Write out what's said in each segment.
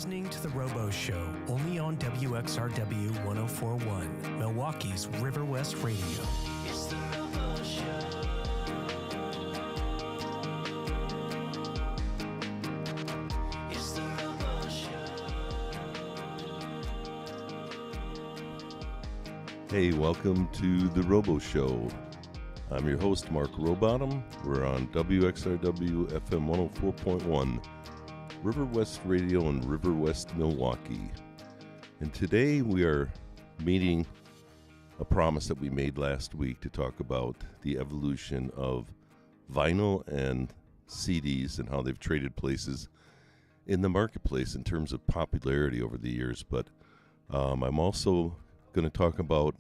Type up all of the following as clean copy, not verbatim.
Listening to the Rowbo Show, only on WXRW 1041, Milwaukee's River West Radio. It's the Rowbo Show. It's the Rowbo Show. Hey, welcome to the Rowbo Show. I'm your host, Mark Rowbottom. We're on WXRW FM 104.1. River West Radio in River West, Milwaukee. And today we are meeting a promise that we made last week to talk about the evolution of vinyl and CDs and how they've traded places in the marketplace in terms of popularity over the years. But I'm also going to talk about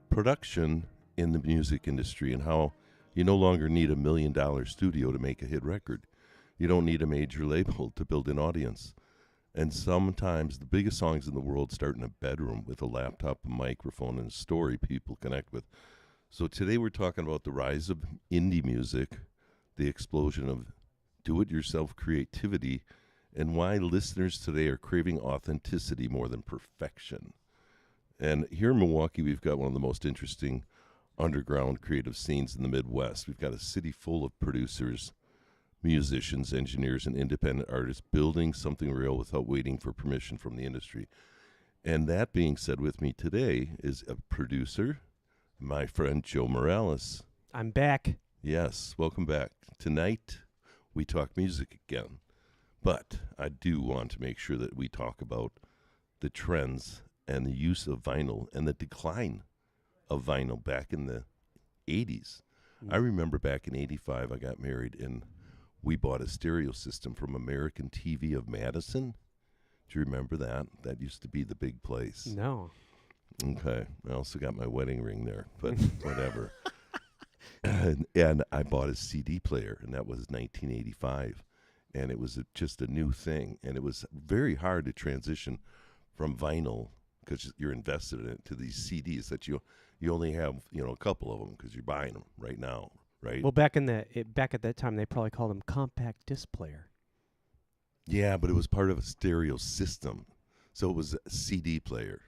production in the music industry and how you no longer need $1 million studio to make a hit record. You don't need a major label to build an audience. And sometimes the biggest songs in the world start in a bedroom with a laptop, a microphone, and a story people connect with. So today we're talking about the rise of indie music, the explosion of do-it-yourself creativity, and why listeners today are craving authenticity more than perfection. And here in Milwaukee, we've got one of the most interesting underground creative scenes in the Midwest. We've got a city full of producers, musicians, engineers, and independent artists building something real without waiting for permission from the industry. And that being said, with me today is a producer, my friend Joe Morales. I'm back. Yes, welcome back. Tonight, we talk music again. But I do want to make sure that we talk about the trends and the use of vinyl and the decline of vinyl back in the 80s. I remember back in 85, I got married and we bought a stereo system from American TV of Madison. Do you remember that? That used to be the big place. No. Okay. I also got my wedding ring there, but whatever. And I bought a CD player, and that was 1985. And it was just a new thing. And it was very hard to transition from vinyl, because you're invested in it, to these CDs that you only have, a couple of them because you're buying them right now. Right. Well, back at that time, they probably called them compact disc player. Yeah, but it was part of a stereo system, so it was a CD player.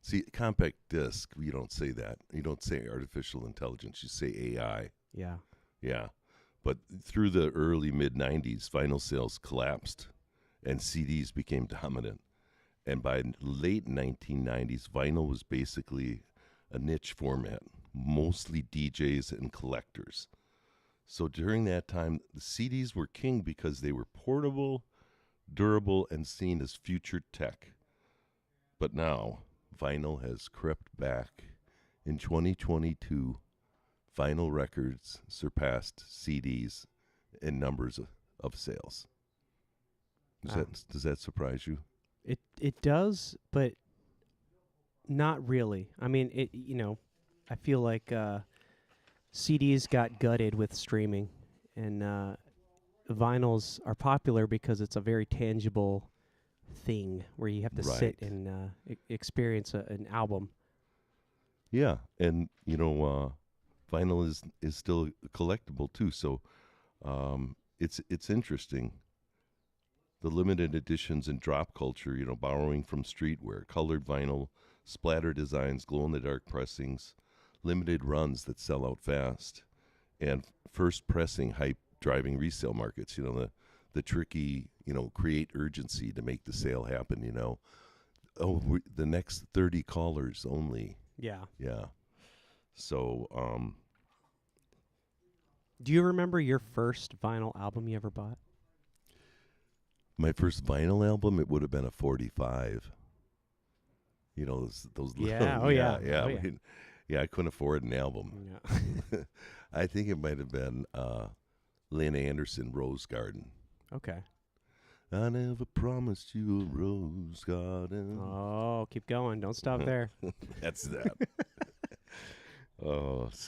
See, compact disc, you don't say that. You don't say artificial intelligence. You say AI. Yeah. Yeah. But through the early mid-'90s, vinyl sales collapsed, and CDs became dominant. And by late 1990s, vinyl was basically a niche format, mostly DJs and collectors. So during that time, the CDs were king because they were portable, durable, and seen as future tech. But now, vinyl has crept back. In 2022, vinyl records surpassed CDs in numbers of sales. Does that surprise you? It does, but not really. I mean, I feel like CDs got gutted with streaming, and vinyls are popular because it's a very tangible thing where you have to sit and experience an album. Yeah, and vinyl is still collectible too. So it's interesting. The limited editions and drop culture, borrowing from streetwear, colored vinyl, splatter designs, glow-in-the-dark pressings, limited runs that sell out fast, and first pressing hype driving resale markets. The tricky, create urgency to make the sale happen. The next 30 callers only. Yeah. Yeah. So, do you remember your first vinyl album you ever bought? My first vinyl album, it would have been a 45. Those Yeah. little, Oh yeah. Yeah. Oh, yeah. Yeah, I couldn't afford an album. Yeah. I think it might have been Lynn Anderson, Rose Garden. Okay. I never promised you a rose garden. Oh, keep going. Don't stop there. That's that. So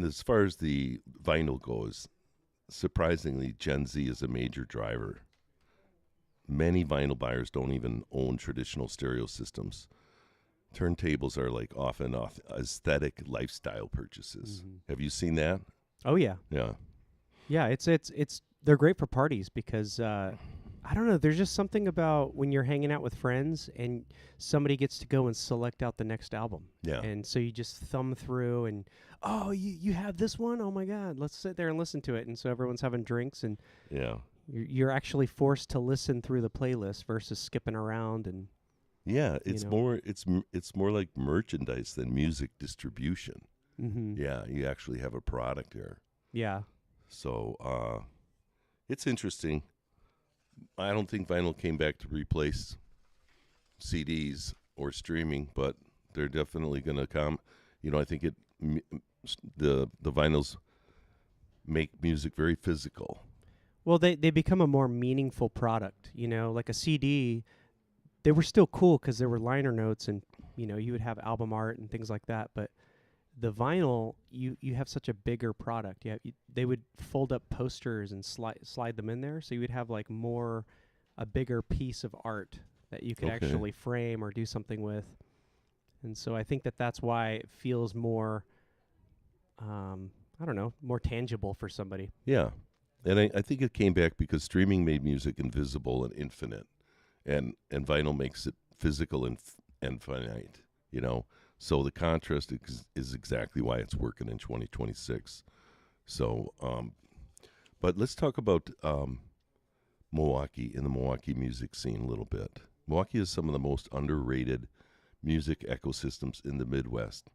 as far as the vinyl goes, surprisingly, Gen Z is a major driver. Many vinyl buyers don't even own traditional stereo systems. Turntables are often aesthetic lifestyle purchases. Mm-hmm. Have you seen that? Oh yeah. Yeah. Yeah, it's they're great for parties because I don't know. There's just something about when you're hanging out with friends and somebody gets to go and select out the next album. Yeah. And so you just thumb through and, oh, you have this one? Oh, my God. Let's sit there and listen to it. And so everyone's having drinks and Yeah. you're actually forced to listen through the playlist versus skipping around. And Yeah, it's know. more it's more like merchandise than music distribution. mm-hmm. Yeah, you actually have a product here. Yeah. So it's interesting. I don't think vinyl came back to replace CDs or streaming, but they're definitely going to come. I think the vinyls make music very physical. Well, they become a more meaningful product, like a CD. They were still cool because there were liner notes and, you would have album art and things like that. But the vinyl, you have such a bigger product. They would fold up posters and slide them in there. So you would have like a bigger piece of art that you could actually frame or do something with. And so I think that's why it feels more, I don't know, more tangible for somebody. Yeah. And I think it came back because streaming made music invisible and infinite. And vinyl makes it physical and finite, So the contrast is exactly why it's working in 2026. So, but let's talk about Milwaukee and the Milwaukee music scene a little bit. Milwaukee is some of the most underrated music ecosystems in the Midwest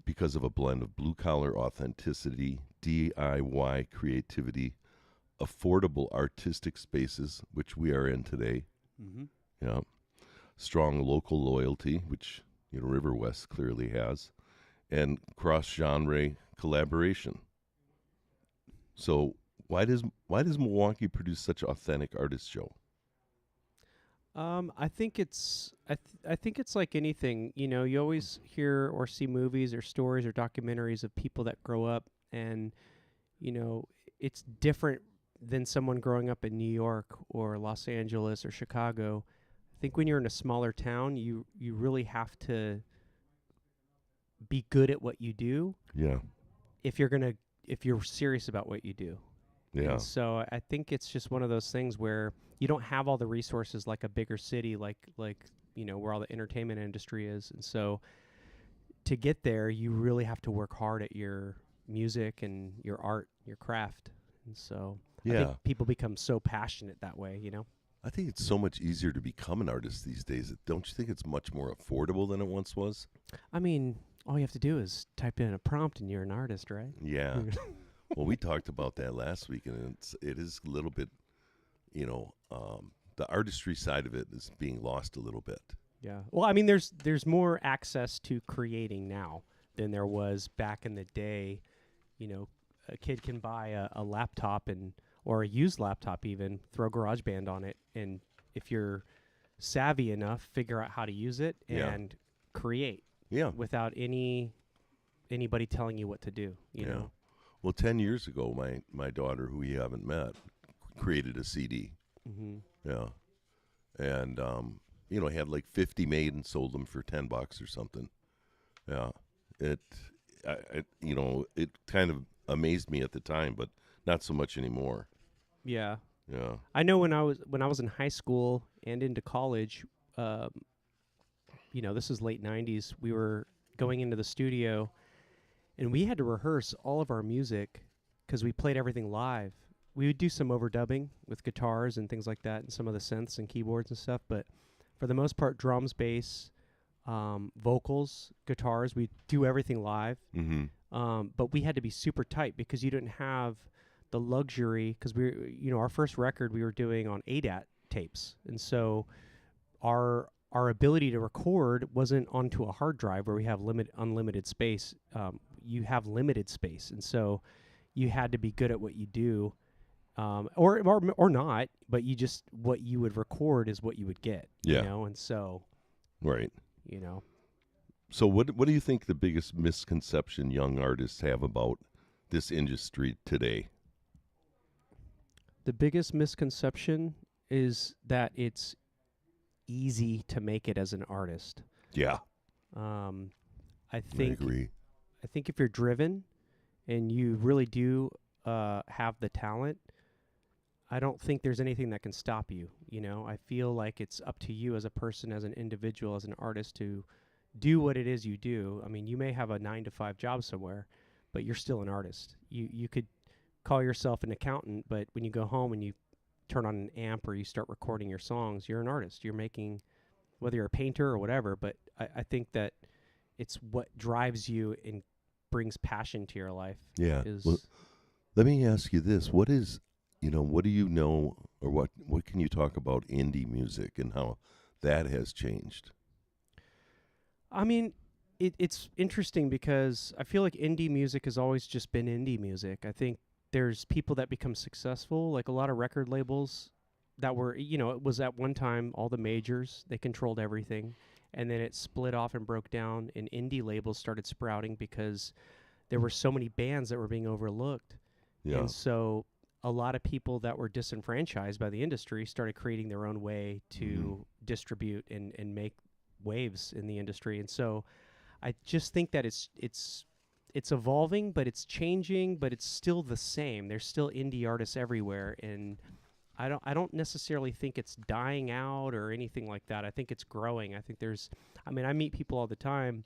because of a blend of blue-collar authenticity, DIY creativity, affordable artistic spaces, which we are in today. Mm-hmm. Yeah. Strong local loyalty, which River West clearly has, and cross-genre collaboration. So why does Milwaukee produce such authentic artists, Joe? I think it's I think it's like anything. You always hear or see movies or stories or documentaries of people that grow up, and it's different than someone growing up in New York or Los Angeles or Chicago. I think when you're in a smaller town, you really have to be good at what you do. Yeah. If you're serious about what you do. Yeah. And so I think it's just one of those things where you don't have all the resources like a bigger city, like where all the entertainment industry is. And so to get there, you really have to work hard at your music and your art, your craft. And so I think people become so passionate that way, I think it's so much easier to become an artist these days. Don't you think it's much more affordable than it once was? I mean, all you have to do is type in a prompt and you're an artist, right? Yeah. Well, we talked about that last week, and it is a little bit, the artistry side of it is being lost a little bit. Yeah. Well, I mean, there's more access to creating now than there was back in the day. A kid can buy a laptop or a used laptop even, throw GarageBand on it, and if you're savvy enough, figure out how to use it and create. Yeah. Without anybody telling you what to do, you know. Well, 10 years ago, my daughter, who you haven't met, created a CD. Mm-hmm. Yeah. And, had like 50 made and sold them for $10 or something. Yeah. It kind of amazed me at the time, but not so much anymore. Yeah. Yeah. I know when I was in high school and into college, this is late 90s, we were going into the studio and we had to rehearse all of our music because we played everything live. We would do some overdubbing with guitars and things like that and some of the synths and keyboards and stuff, but for the most part, drums, bass, vocals, guitars, we do everything live. Mm-hmm. But we had to be super tight because you didn't have the luxury, because our first record we were doing on ADAT tapes, and so our ability to record wasn't onto a hard drive where we have unlimited space. You have limited space, and so you had to be good at what you do, or not. But what you would record is what you would get. Yeah. And so right. So what do you think the biggest misconception young artists have about this industry today? The biggest misconception is that it's easy to make it as an artist. Yeah. I agree. I think if you're driven and you really do have the talent, I don't think there's anything that can stop you. I feel like it's up to you as a person, as an individual, as an artist to do what it is you do. I mean, you may have a 9 to 5 job somewhere, but you're still an artist. You could call yourself an accountant, but when you go home and you turn on an amp or you start recording your songs, you're an artist. You're making, whether you're a painter or whatever, but I think that it's what drives you and brings passion to your life. Yeah. Well, let me ask you this. What do you know, or what can you talk about indie music and how that has changed? I mean, it's interesting because I feel like indie music has always just been indie music. I think there's people that become successful, like a lot of record labels that were, it was at one time all the majors, they controlled everything. And then it split off and broke down, and indie labels started sprouting because there were so many bands that were being overlooked. Yeah. And so a lot of people that were disenfranchised by the industry started creating their own way to distribute and make waves in the industry. And so I just think that it's evolving, but it's changing, but it's still the same. There's still indie artists everywhere, and I don't necessarily think it's dying out or anything like that. I think it's growing. I think I meet people all the time,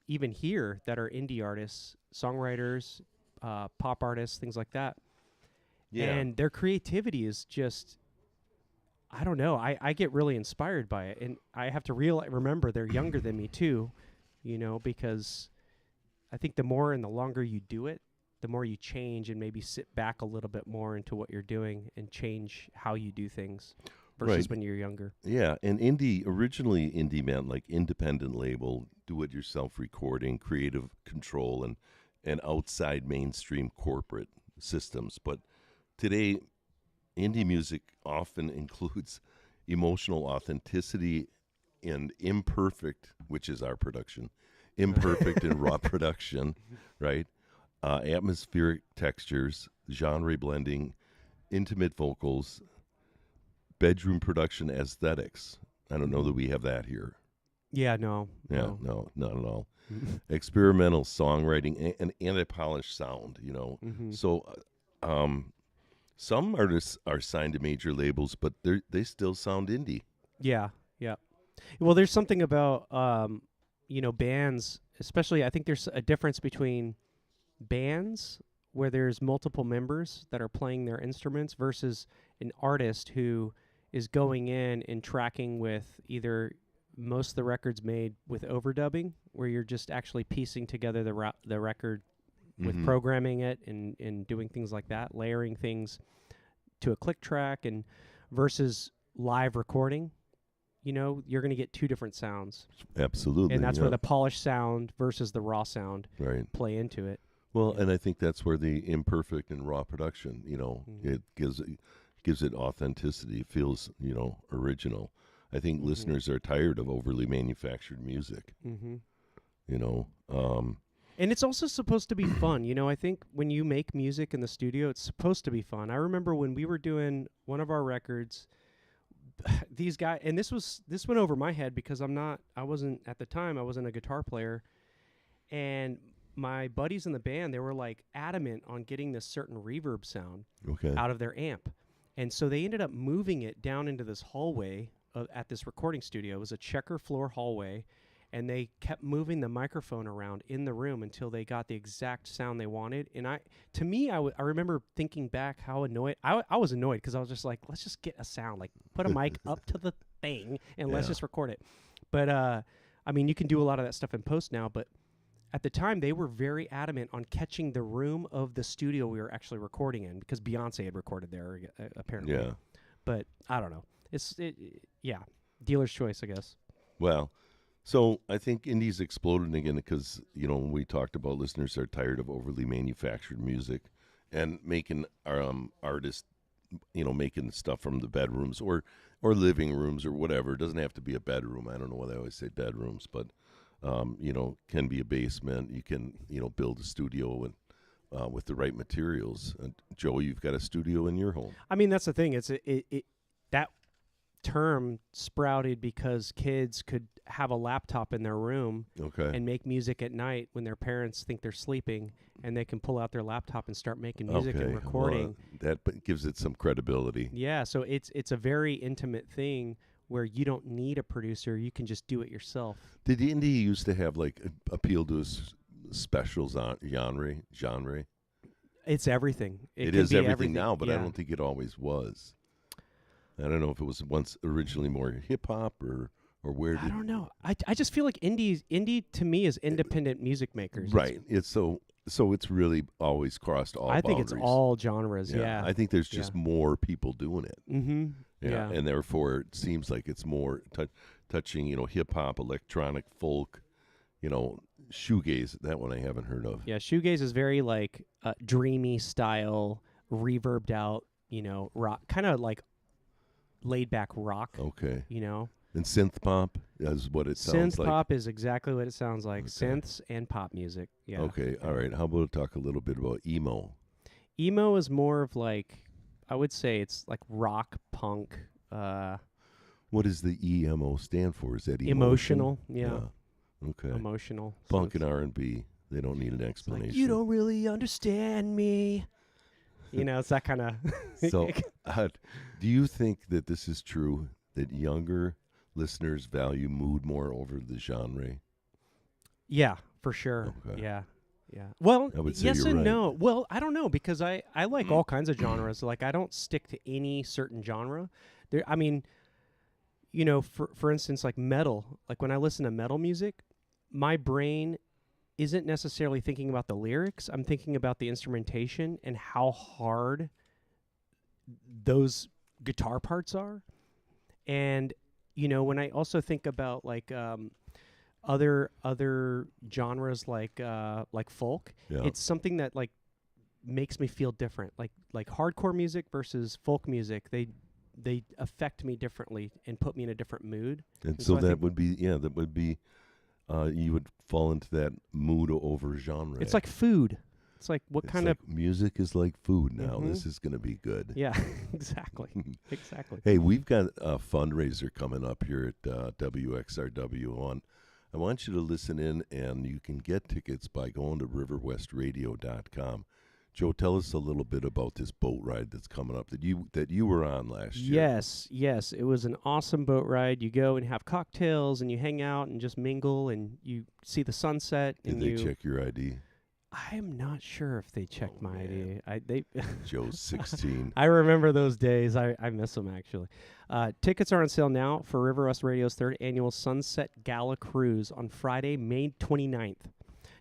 even here, that are indie artists, songwriters, pop artists, things like that. Yeah. And their creativity is just, I don't know. I get really inspired by it. And I have to remember they're younger than me too, because I think the more and the longer you do it, the more you change and maybe sit back a little bit more into what you're doing and change how you do things versus when you're younger. Yeah, and originally indie meant like independent label, do-it-yourself recording, creative control, and outside mainstream corporate systems. But today, indie music often includes emotional authenticity and imperfect, which is our production, imperfect and raw production, right? Atmospheric textures, genre blending, intimate vocals, bedroom production aesthetics. I don't know that we have that here. Yeah, no. Yeah, no, not at all. Experimental songwriting and anti-polished sound, So some artists are signed to major labels, but they still sound indie. Yeah. Well, there's something about, bands, especially I think there's a difference between bands where there's multiple members that are playing their instruments versus an artist who is going in and tracking with either most of the records made with overdubbing, where you're just actually piecing together the record with programming it and doing things like that, layering things to a click track, and versus live recording. You're going to get two different sounds. Absolutely. And that's where the polished sound versus the raw sound play into it. Well, and I think that's where the imperfect and raw production, it gives it authenticity. It feels, original. I think listeners are tired of overly manufactured music. And it's also supposed to be fun. I think when you make music in the studio, it's supposed to be fun. I remember when we were doing one of our records, these guys, and this went over my head because I wasn't a guitar player, and my buddies in the band, they were like adamant on getting this certain reverb sound out of their amp. And so they ended up moving it down into this hallway at this recording studio. It was a checker floor hallway, and they kept moving the microphone around in the room until they got the exact sound they wanted. And I remember thinking back how annoyed I was annoyed because I was just like, let's just get a sound, like put a mic up to the thing and let's just record it. But I mean, you can do a lot of that stuff in post now, but at the time they were very adamant on catching the room of the studio we were actually recording in, because Beyonce had recorded there apparently. Yeah. But I don't know. Dealer's choice, I guess. Well, so I think indie's exploded again because, when we talked about listeners are tired of overly manufactured music and making artists, making stuff from the bedrooms or living rooms or whatever. It doesn't have to be a bedroom. I don't know why they always say bedrooms, but, can be a basement. You can, build a studio and with the right materials. Joe, you've got a studio in your home. I mean, that's the thing. It's that term sprouted because kids could have a laptop in their room Okay. and make music at night when their parents think they're sleeping, and they can pull out their laptop and start making music and recording. Well, that gives it some credibility. Yeah, so it's a very intimate thing where you don't need a producer; you can just do it yourself. Did indie used to have like appeal to a special genre? It's everything. It can is be everything now, but I yeah. don't think it always was. I don't know if it was once originally more hip hop or where did I don't know. I just feel like indie to me is independent music makers. right. It's so it's really always crossed all I think boundaries. it's all genres. Yeah. I think there's just more people doing it. Mm-hmm. Yeah. And therefore it seems like it's more touching, hip hop, electronic, folk, shoegaze. That one I haven't heard of. Yeah, shoegaze is very like dreamy style, reverbed out, rock, kind of like laid back rock. Okay. And synth pop is what it sounds like. Synth pop is exactly what it sounds like. Okay. Synths and pop music. Yeah. Okay. All right. How about talk a little bit about emo? Emo is more of like, I would say it's like rock, punk. What does the EMO stand for? Is that emotional? Yeah. Okay. Emotional. Punk so and R&B. They don't need an explanation. like, you don't really understand me. It's that kind of. So, do you think that this is true, that younger listeners value mood more over the genre? Yeah, for sure. Okay. Yeah. Well, I would say yes you're and right. no. Well, I don't know because I like all kinds of genres. Like I don't stick to any certain genre. For instance, like metal. Like when I listen to metal music, my brain isn't necessarily thinking about the lyrics. I'm thinking about the instrumentation and how hard those guitar parts are. And when I also think about like other genres like folk, it's something that like makes me feel different. Like hardcore music versus folk music, they affect me differently and put me in a different mood. And so that would be you would fall into that mood over genre. It's like food. It's like what kind of music is like food now. Mhm. This is going to be good. Yeah, exactly. Exactly. Hey, we've got a fundraiser coming up here at WXRW. I want you to listen in, and you can get tickets by going to riverwestradio.com. Joe, tell us a little bit about this boat ride that's coming up that you were on last year. Yes. It was an awesome boat ride. You go and have cocktails, and you hang out and just mingle, and you see the sunset. Did they check your ID? I am not sure if they checked my ID. Joe's 16. I remember those days. I miss them, actually. Tickets are on sale now for River West Radio's 3rd annual Sunset Gala Cruise on Friday, May 29th.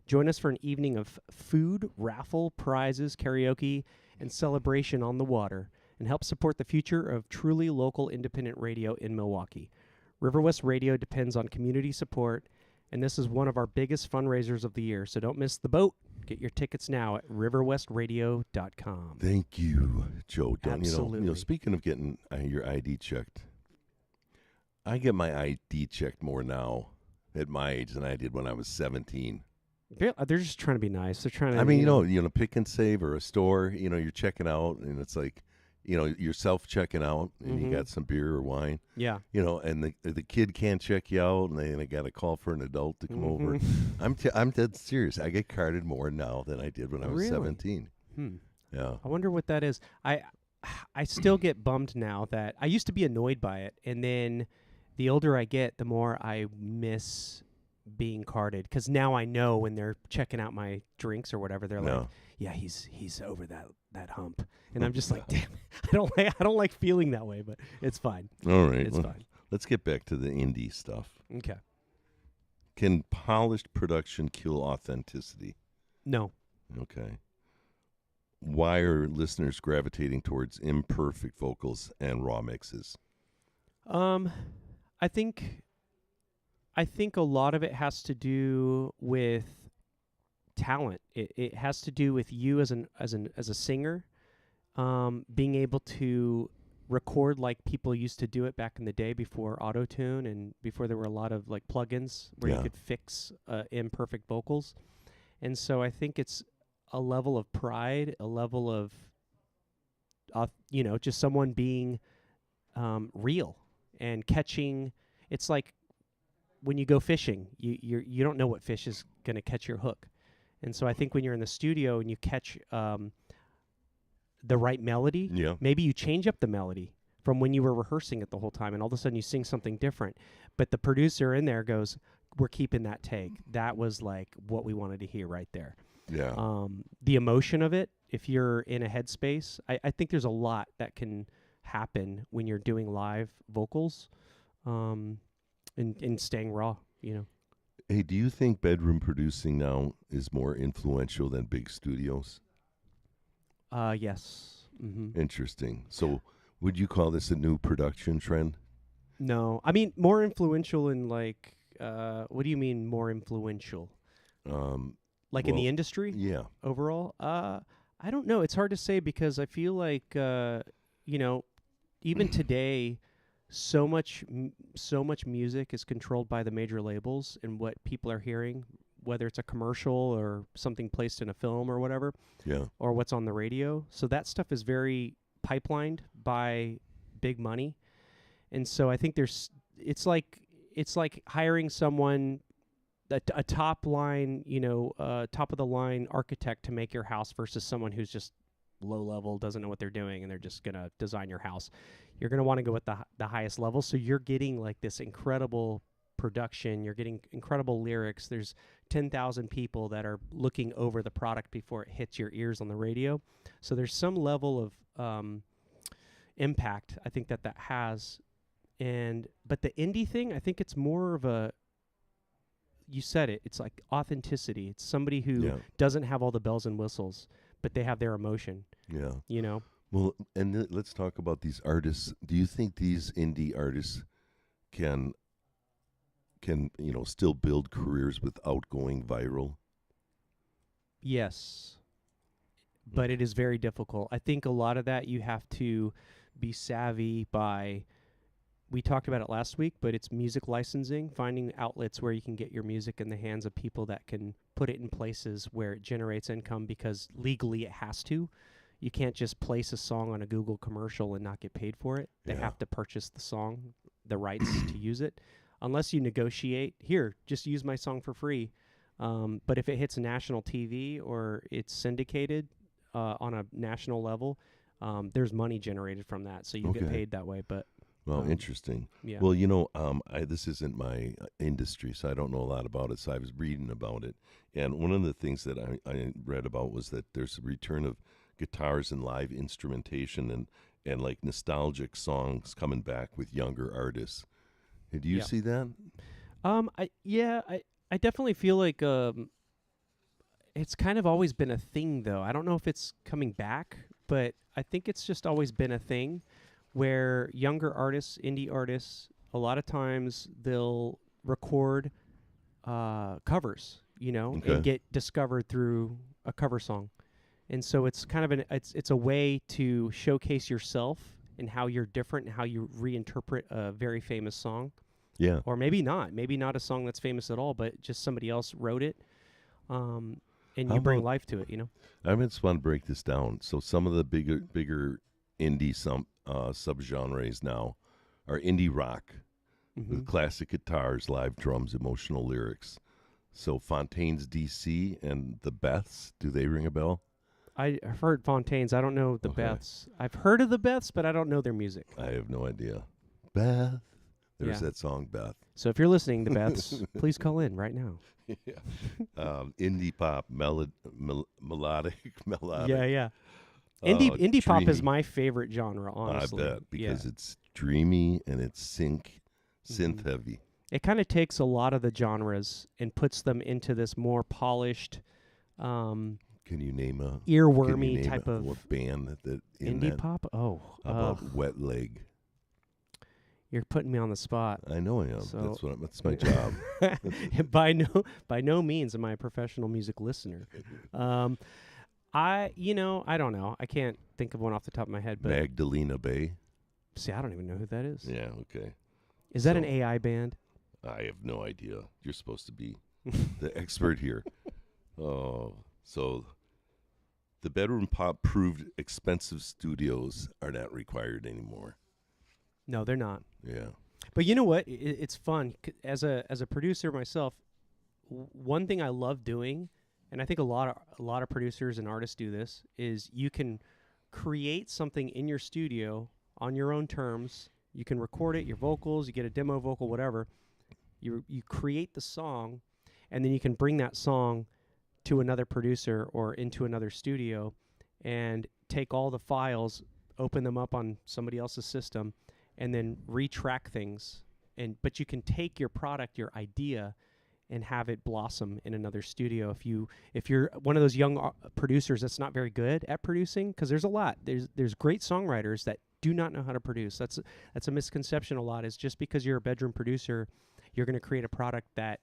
Join us for an evening of food, raffle, prizes, karaoke, and celebration on the water, and help support the future of truly local independent radio in Milwaukee. River West Radio depends on community support, and this is one of our biggest fundraisers of the year, so don't miss the boat. Get your tickets now at riverwestradio.com. Thank you, Joe. Absolutely. Speaking of getting your ID checked, I get my ID checked more now at my age than I did when I was 17. They're just trying to be nice. They're trying to. I mean, Pick and Save or a store. You're checking out, and it's like, you're self checking out, and you got some beer or wine. Yeah. And the kid can't check you out, and they got to call for an adult to come over. I'm dead serious. I get carded more now than I did when I was 17. Yeah. I wonder what that is. I still get bummed now that I used to be annoyed by it, and then the older I get, the more I miss being carded, because now I know when they're checking out my drinks or whatever, they're like, yeah, he's over that hump, and I'm just like, damn, I don't like feeling that way, but it's fine. All right, it's fine. Let's get back to the indie stuff. Okay. Can polished production kill authenticity? No. Okay. Why are listeners gravitating towards imperfect vocals and raw mixes? I think a lot of it has to do with talent. It has to do with you as a singer, being able to record like people used to do it back in the day before auto-tune and before there were a lot of like plugins where you could fix imperfect vocals. And so I think it's a level of pride, a level of just someone being real and catching. It's like when you go fishing, you don't know what fish is going to catch your hook. And so I think when you're in the studio and you catch the right melody, Yeah. maybe you change up the melody from when you were rehearsing it the whole time, and all of a sudden you sing something different. But the producer in there goes, we're keeping that take. That was like what we wanted to hear right there. Yeah. The emotion of it, if you're in a headspace, I think there's a lot that can happen when you're doing live vocals and staying raw, you know. Hey, do you think bedroom producing now is more influential than big studios? Yes. Mm-hmm. Interesting. So, would you call this a new production trend? No. I mean, more influential in like, what do you mean more influential? Like in the industry? Yeah. Overall? I don't know. It's hard to say because I feel like, you know, even today, so much music is controlled by the major labels and what people are hearing, whether it's a commercial or something placed in a film or whatever, Yeah. or what's on the radio. So that stuff is very pipelined by big money. And so I think it's like hiring someone, a top line, top of the line architect to make your house versus someone who's just low level, doesn't know what they're doing, and they're just going to design your house. You're going to want to go with the highest level. So you're getting like this incredible production. You're getting incredible lyrics. There's 10,000 people that are looking over the product before it hits your ears on the radio. So there's some level of impact, I think, that has. But the indie thing, I think it's more of a, you said it, it's like authenticity. It's somebody who doesn't have all the bells and whistles, but they have their emotion. Yeah. You know? Well, and let's talk about these artists. Do you think these indie artists can still build careers without going viral? Yes. But it is very difficult. I think a lot of that you have to be savvy by, we talked about it last week, but it's music licensing, finding outlets where you can get your music in the hands of people that can put it in places where it generates income, because legally it has to. You can't just place a song on a Google commercial and not get paid for it. They have to purchase the song, the rights to use it. Unless you negotiate, here, just use my song for free. But if it hits national TV or it's syndicated on a national level, there's money generated from that. So you get paid that way. But well, interesting. Yeah. Well, this isn't my industry, so I don't know a lot about it. So I was reading about it. And one of the things that I read about was that there's a return of guitars and live instrumentation and like nostalgic songs coming back with younger artists. Do you see that? I definitely feel like it's kind of always been a thing, though. I don't know if it's coming back, but I think it's just always been a thing where younger artists, indie artists, a lot of times they'll record covers, and get discovered through a cover song. And so it's kind of it's a way to showcase yourself and how you're different and how you reinterpret a very famous song. Yeah. Or maybe not a song that's famous at all, but just somebody else wrote it. And you bring life to it, I just want to break this down. So some of the bigger indie subgenres now are indie rock with classic guitars, live drums, emotional lyrics. So Fontaine's DC and the Beths, do they ring a bell? I've heard Fontaine's. I don't know the Beths. I've heard of the Beths, but I don't know their music. I have no idea. Beth. There's that song, Beth. So if you're listening, the Beths, please call in right now. Indie pop, melodic. Yeah. Indie pop is my favorite genre, honestly. I bet, because it's dreamy and it's synth heavy. It kind of takes a lot of the genres and puts them into this more polished, can you name a earwormy type of band that indie pop? Oh, how about Wet Leg? You're putting me on the spot. I know I am. So That's my job. By no means am I a professional music listener. I don't know. I can't think of one off the top of my head. But Magdalena Bay. See, I don't even know who that is. Yeah. Okay. Is that an AI band? I have no idea. You're supposed to be the expert here. Oh, so the bedroom pop proved expensive studios are not required anymore. No, they're not. Yeah. But you know what? It's fun as a producer myself. One thing I love doing, and I think a lot of producers and artists do this, is you can create something in your studio on your own terms. You can record it, your vocals, you get a demo vocal, whatever. You create the song, and then you can bring that song to another producer or into another studio and take all the files, open them up on somebody else's system, and then retrack things. But you can take your product, your idea, and have it blossom in another studio. If you're one of those young producers that's not very good at producing, because there's a lot. There's great songwriters that do not know how to produce. That's a misconception a lot. Is just because you're a bedroom producer, you're going to create a product that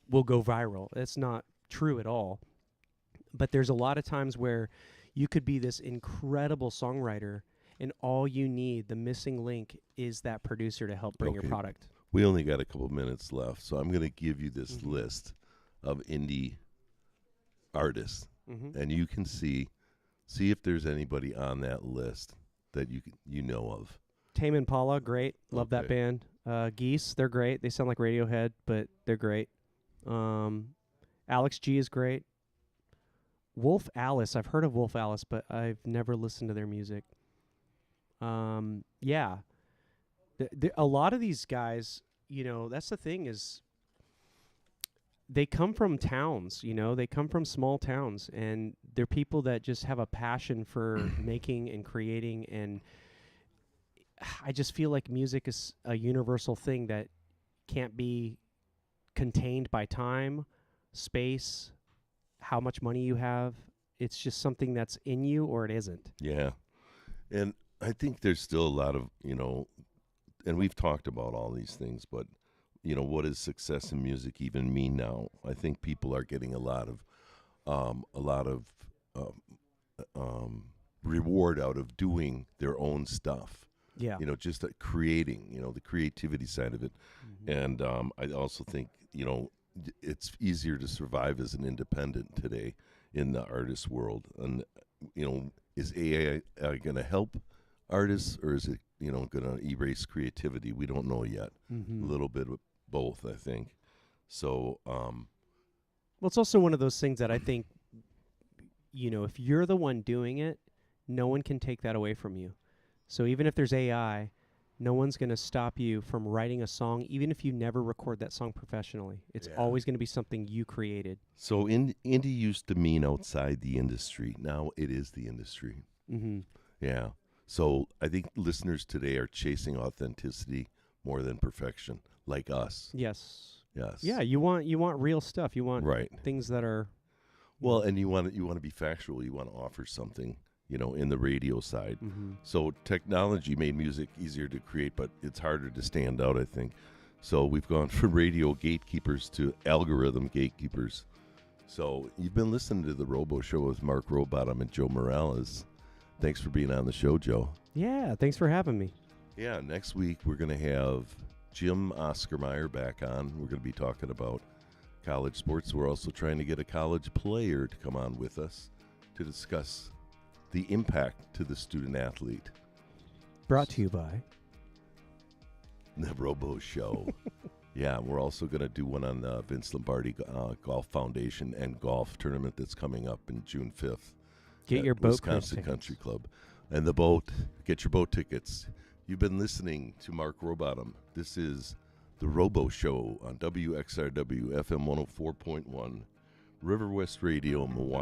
will go viral. That's not true at all. But there's a lot of times where you could be this incredible songwriter, and all you need, the missing link, is that producer to help bring your product. We only got a couple minutes left, so I'm going to give you this list of indie artists, and you can see if there's anybody on that list that you know of. Tame Impala, great. Love that band. Geese, they're great. They sound like Radiohead, but they're great. Alex G is great. Wolf Alice, I've heard of Wolf Alice, but I've never listened to their music. Yeah. A lot of these guys, that's the thing, is they come from towns, they come from small towns, and they're people that just have a passion for making and creating. And I just feel like music is a universal thing that can't be contained by time, space, how much money you have. It's just something that's in you or it isn't. Yeah. And I think there's still a lot of, and we've talked about all these things, but what does success in music even mean now? I think people are getting a lot of reward out of doing their own stuff. Yeah. Just creating, the creativity side of it. And I also think, it's easier to survive as an independent today in the artist world. And, is AI going to help artists, or is it, going to erase creativity? We don't know yet. A little bit of both, I think. So, well, it's also one of those things that I think, if you're the one doing it, no one can take that away from you. So even if there's AI, no one's going to stop you from writing a song, even if you never record that song professionally. It's always going to be something you created. So indie used to mean outside the industry. Now it is the industry. Yeah. So I think listeners today are chasing authenticity more than perfection, like us. Yes. Yes. Yeah, you want real stuff. You want things that are... Well, and you want to be factual. You want to offer something, in the radio side. So technology made music easier to create, but it's harder to stand out, I think. So we've gone from radio gatekeepers to algorithm gatekeepers. So you've been listening to the Rowbo Show with Mark Rowbottom and Joe Morales. Thanks for being on the show, Joe. Yeah, thanks for having me. Yeah, next week we're going to have Jim Oscarmeyer back on. We're going to be talking about college sports. We're also trying to get a college player to come on with us to discuss the impact to the student athlete. Brought to you by the Rowbo Show. Yeah, we're also going to do one on the Vince Lombardi Golf Foundation and golf tournament that's coming up in June 5th. Get your boat Wisconsin Country Club. And the boat, get your boat tickets. You've been listening to Mark Rowbottom. This is the Rowbo Show on WXRW FM 104.1, River West Radio, Milwaukee,